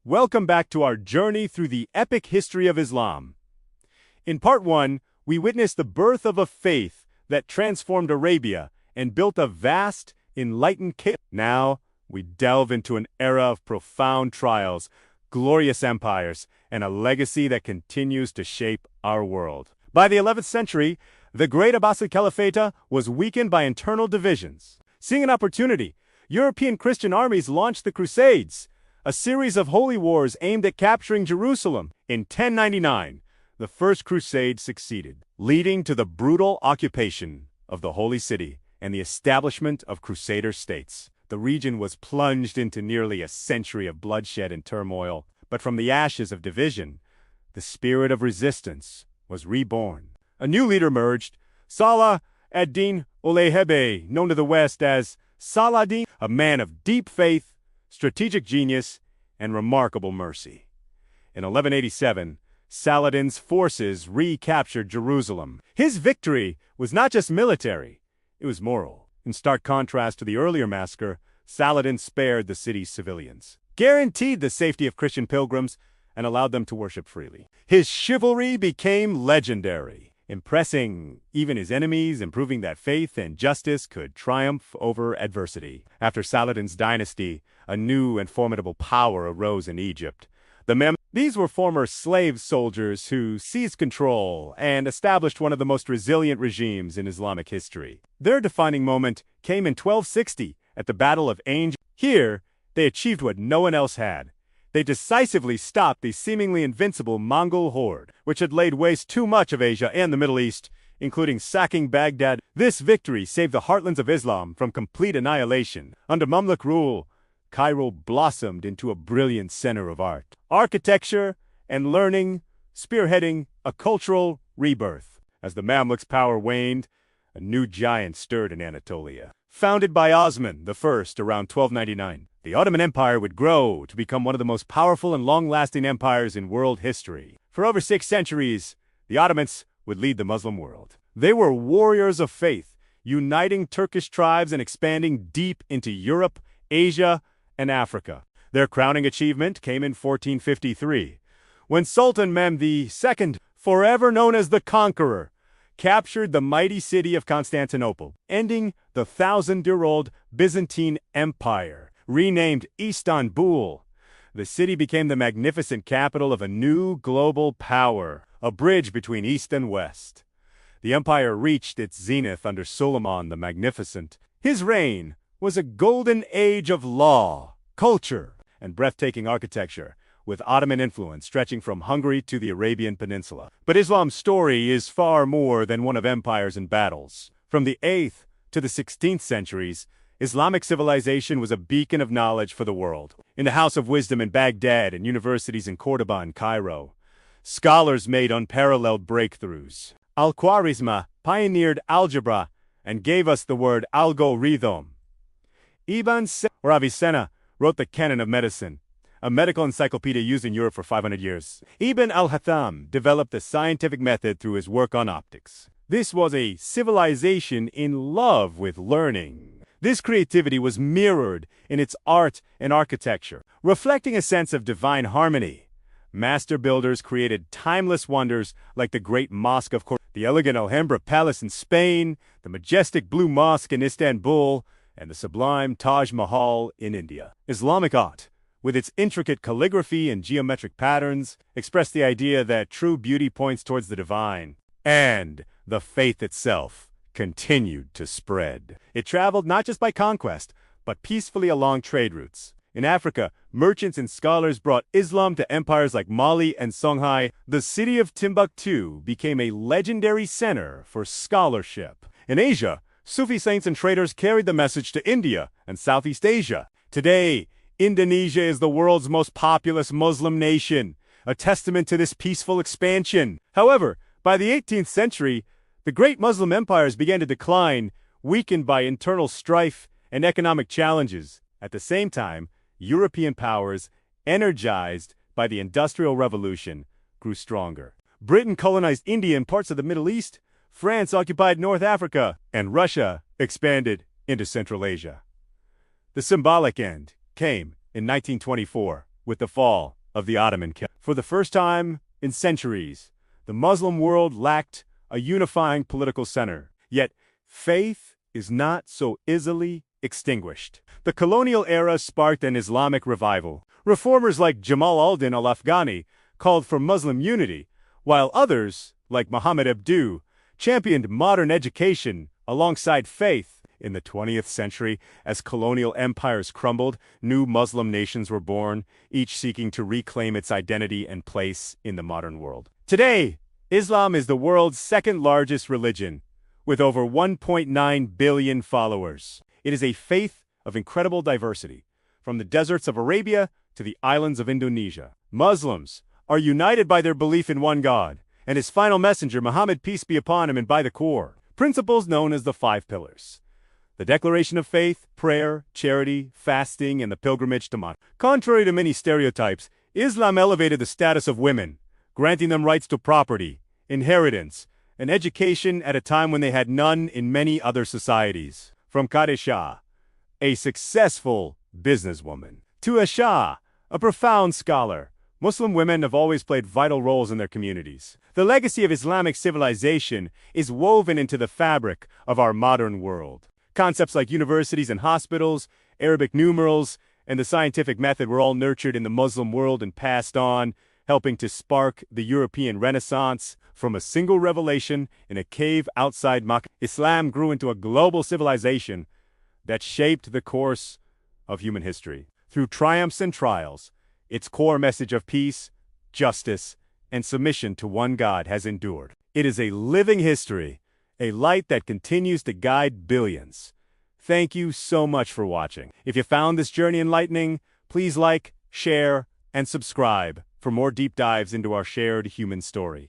Welcome back to our journey through the epic history of Islam. In part 1, we witnessed the birth of a faith that transformed Arabia and built a vast, enlightened kingdom. Now, we delve into an era of profound trials, glorious empires, and a legacy that continues to shape our world. By the 11th century, the Great Abbasid Caliphate was weakened by internal divisions. Seeing an opportunity, European Christian armies launched the Crusades, a series of holy wars aimed at capturing Jerusalem. In 1099, the First Crusade succeeded, leading to the brutal occupation of the Holy City and the establishment of Crusader states. The region was plunged into nearly a century of bloodshed and turmoil, but from the ashes of division, the spirit of resistance was reborn. A new leader emerged, Salah ad-Din ul-Ayyub, known to the West as Saladin, a man of deep faith, strategic genius, and remarkable mercy. In 1187, Saladin's forces recaptured Jerusalem. His victory was not just military, it was moral. In stark contrast to the earlier massacre, Saladin spared the city's civilians, guaranteed the safety of Christian pilgrims, and allowed them to worship freely. His chivalry became legendary, impressing even his enemies and proving that faith and justice could triumph over adversity. After Saladin's dynasty, a new and formidable power arose in Egypt. These were former slave soldiers who seized control and established one of the most resilient regimes in Islamic history. Their defining moment came in 1260 at the Battle of Ain. Here, they achieved what no one else had. They decisively stopped the seemingly invincible Mongol horde, which had laid waste too much of Asia and the Middle East, including sacking Baghdad. This victory saved the heartlands of Islam from complete annihilation. Under Mamluk rule, Cairo blossomed into a brilliant center of art, architecture, and learning, spearheading a cultural rebirth. As the Mamluks' power waned, a new giant stirred in Anatolia. Founded by Osman I around 1299, the Ottoman Empire would grow to become one of the most powerful and long-lasting empires in world history. For over 6 centuries, the Ottomans would lead the Muslim world. They were warriors of faith, uniting Turkish tribes and expanding deep into Europe, Asia, and Africa. Their crowning achievement came in 1453, when Sultan Mehmed II, forever known as the Conqueror, captured the mighty city of Constantinople, ending the 1,000-year-old Byzantine Empire. Renamed Istanbul, the city became the magnificent capital of a new global power, a bridge between East and West. The empire reached its zenith under Suleiman the Magnificent. His reign was a golden age of law, culture, and breathtaking architecture, with Ottoman influence stretching from Hungary to the Arabian Peninsula. But Islam's story is far more than one of empires and battles. From the 8th to the 16th centuries, Islamic civilization was a beacon of knowledge for the world. In the House of Wisdom in Baghdad and universities in Cordoba and Cairo, scholars made unparalleled breakthroughs. Al-Khwarizmi pioneered algebra and gave us the word algorithm. Ibn Avicenna wrote the Canon of Medicine, a medical encyclopedia used in Europe for 500 years. Ibn al-Haytham developed the scientific method through his work on optics. This was a civilization in love with learning. This creativity was mirrored in its art and architecture, reflecting a sense of divine harmony. Master builders created timeless wonders like the Great Mosque of Cordoba, the elegant Alhambra Palace in Spain, the majestic Blue Mosque in Istanbul, and the sublime Taj Mahal in India. Islamic art, with its intricate calligraphy and geometric patterns, expressed the idea that true beauty points towards the divine, and the faith itself continued to spread. It traveled not just by conquest, but peacefully along trade routes. In Africa, merchants and scholars brought Islam to empires like Mali and Songhai. The city of Timbuktu became a legendary center for scholarship. In Asia, Sufi saints and traders carried the message to India and Southeast Asia. Today, Indonesia is the world's most populous Muslim nation, a testament to this peaceful expansion. However, by the 18th century, the great Muslim empires began to decline, weakened by internal strife and economic challenges. At the same time, European powers, energized by the Industrial Revolution, grew stronger. Britain colonized India and parts of the Middle East, France occupied North Africa, and Russia expanded into Central Asia. The symbolic end came in 1924, with the fall of the Ottoman Empire. For the first time in centuries, the Muslim world lacked a unifying political center. Yet, faith is not so easily extinguished. The colonial era sparked an Islamic revival. Reformers like Jamal al-Din al-Afghani called for Muslim unity, while others, like Muhammad Abduh, championed modern education alongside faith. In the 20th century, as colonial empires crumbled, new Muslim nations were born, each seeking to reclaim its identity and place in the modern world. Today, Islam is the world's second-largest religion, with over 1.9 billion followers. It is a faith of incredible diversity, from the deserts of Arabia to the islands of Indonesia. Muslims are united by their belief in one God, and his final messenger, Muhammad, peace be upon him, and by the core principles known as the Five Pillars: the declaration of faith, prayer, charity, fasting, and the pilgrimage to Mecca. Contrary to many stereotypes, Islam elevated the status of women, granting them rights to property, inheritance, and education at a time when they had none in many other societies. From Khadijah, a successful businesswoman, to Aisha, a profound scholar, Muslim women have always played vital roles in their communities. The legacy of Islamic civilization is woven into the fabric of our modern world. Concepts like universities and hospitals, Arabic numerals, and the scientific method were all nurtured in the Muslim world and passed on, helping to spark the European Renaissance. From a single revelation in a cave outside Mecca, Islam grew into a global civilization that shaped the course of human history. Through triumphs and trials, its core message of peace, justice, and submission to one God has endured. It is a living history, a light that continues to guide billions. Thank you so much for watching. If you found this journey enlightening, please like, share, and subscribe for more deep dives into our shared human story.